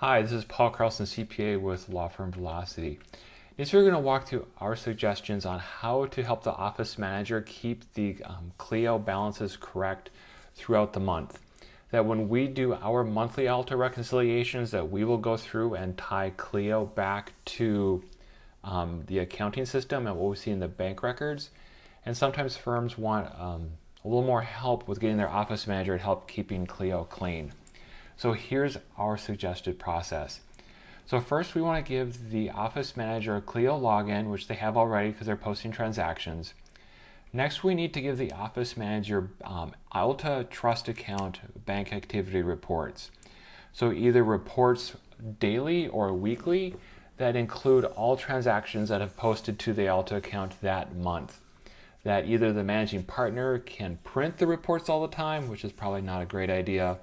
Hi, this is Paul Carlson, CPA with Law Firm Velocity. We're going to walk through our suggestions on how to help the office manager keep the Clio balances correct throughout the month. That when we do our monthly IOLTA reconciliations, that we will go through and tie Clio back to the accounting system and what we see in the bank records. And sometimes firms want a little more help with getting their office manager to help keeping Clio clean. So here's our suggested process. So first we want to give the office manager a Clio login, which they have already because they're posting transactions. Next we need to give the office manager IOLTA trust account bank activity reports. So either reports daily or weekly that include all transactions that have posted to the IOLTA account that month. That either the managing partner can print the reports all the time, which is probably not a great idea.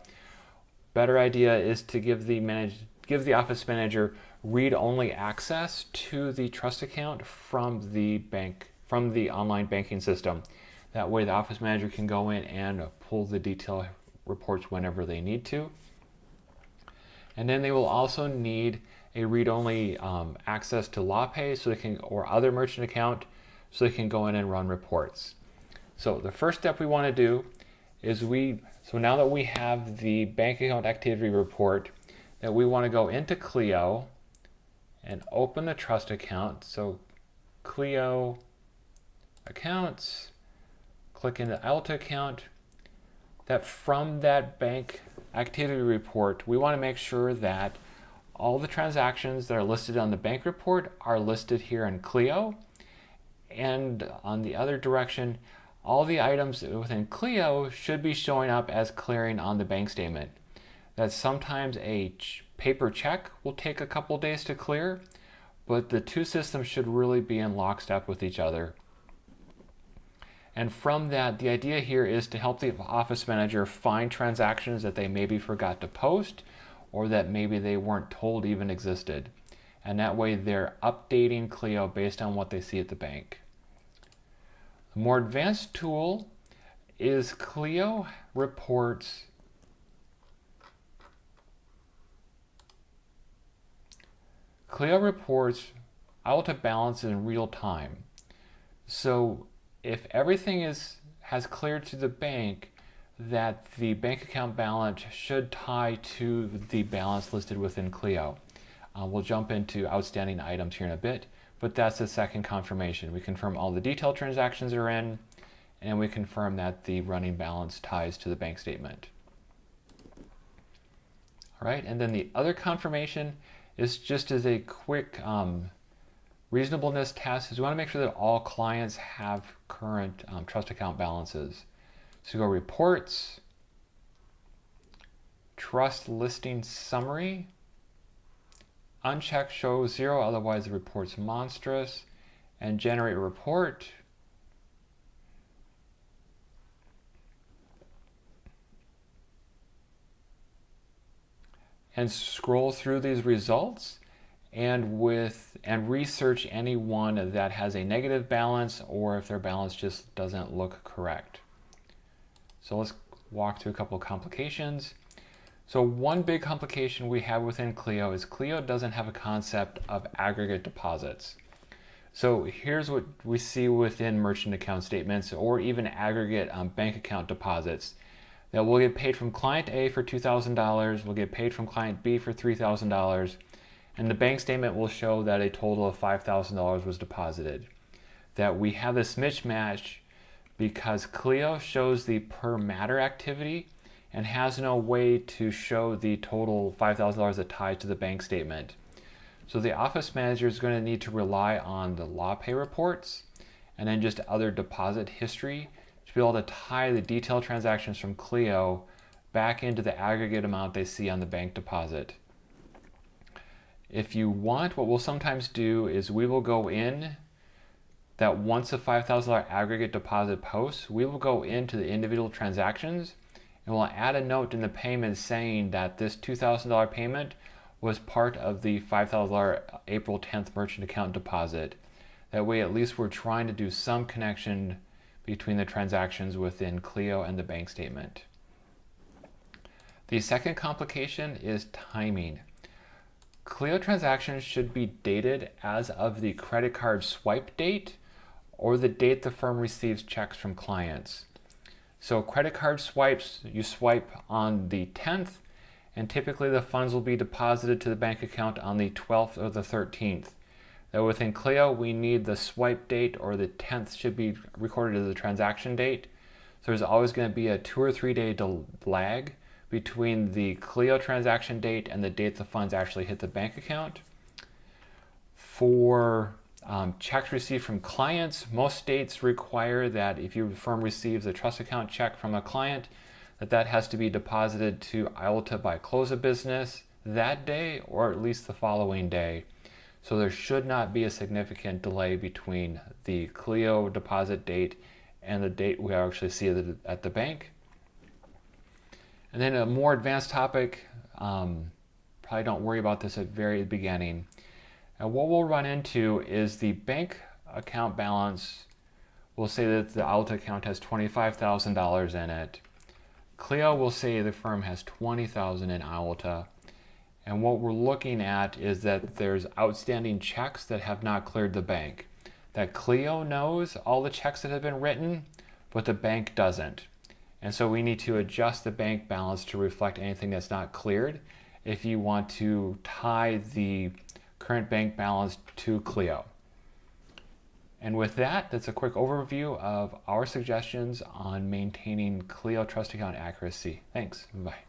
Better idea is to give the office manager read-only access to the trust account from the online banking system. That way the office manager can go in and pull the detailed reports whenever they need to. And then they will also need a read-only access to LawPay so they can, or other merchant account, so they can go in and run reports. So the first step we want to do is so now that we have the bank account activity report, that we want to go into Clio and open the trust account. So Clio accounts, click into IOLTA account. That from that bank activity report, we want to make sure that all the transactions that are listed on the bank report are listed here in Clio. And on the other direction, all the items within Clio should be showing up as clearing on the bank statement. That sometimes a paper check will take a couple days to clear, but the two systems should really be in lockstep with each other. And from that, the idea here is to help the office manager find transactions that they maybe forgot to post or that maybe they weren't told even existed. And that way they're updating Clio based on what they see at the bank. A more advanced tool is Clio reports IOLTA balance in real time. So if everything has cleared to the bank, that the bank account balance should tie to the balance listed within Clio. We'll jump into outstanding items here in a bit, but that's the second confirmation. We confirm all the detailed transactions are in, and we confirm that the running balance ties to the bank statement. All right, and then the other confirmation is just as a quick reasonableness test, is we want to make sure that all clients have current trust account balances. So go reports, trust listing summary, uncheck show 0, otherwise the report's monstrous, and generate report. And scroll through these results and research any one that has a negative balance or if their balance just doesn't look correct. So let's walk through a couple of complications. So one big complication we have within Clio is Clio doesn't have a concept of aggregate deposits. So here's what we see within merchant account statements or even aggregate bank account deposits. That we'll get paid from client A for $2,000, we'll get paid from client B for $3,000, and the bank statement will show that a total of $5,000 was deposited. That we have this mismatch because Clio shows the per matter activity and has no way to show the total $5,000 that ties to the bank statement. So the office manager is going to need to rely on the LawPay reports and then just other deposit history to be able to tie the detailed transactions from Clio back into the aggregate amount they see on the bank deposit. If you want, what we'll sometimes do is we will go in that once a $5,000 aggregate deposit posts, we will go into the individual transactions and we'll add a note in the payment saying that this $2,000 payment was part of the $5,000 April 10th merchant account deposit. That way at least we're trying to do some connection between the transactions within Clio and the bank statement. The second complication is timing. Clio transactions should be dated as of the credit card swipe date or the date the firm receives checks from clients. So credit card swipes, you swipe on the 10th, and typically the funds will be deposited to the bank account on the 12th or the 13th. Now within Clio, we need the swipe date, or the 10th should be recorded as the transaction date. So there's always going to be a 2 or 3 day lag between the Clio transaction date and the date the funds actually hit the bank account. For checks received from clients, most states require that if your firm receives a trust account check from a client, that has to be deposited to IOLTA by close of business that day or at least the following day. So there should not be a significant delay between the Clio deposit date and the date we actually see it at the bank. And then a more advanced topic, probably don't worry about this at the very beginning. And what we'll run into is the bank account balance. We'll say that the IOLTA account has $25,000 in it. Clio will say the firm has $20,000 in IOLTA. And what we're looking at is that there's outstanding checks that have not cleared the bank. That Clio knows all the checks that have been written, but the bank doesn't. And so we need to adjust the bank balance to reflect anything that's not cleared if you want to tie the current bank balance to Clio. And with that, that's a quick overview of our suggestions on maintaining Clio trust account accuracy. Thanks. Bye.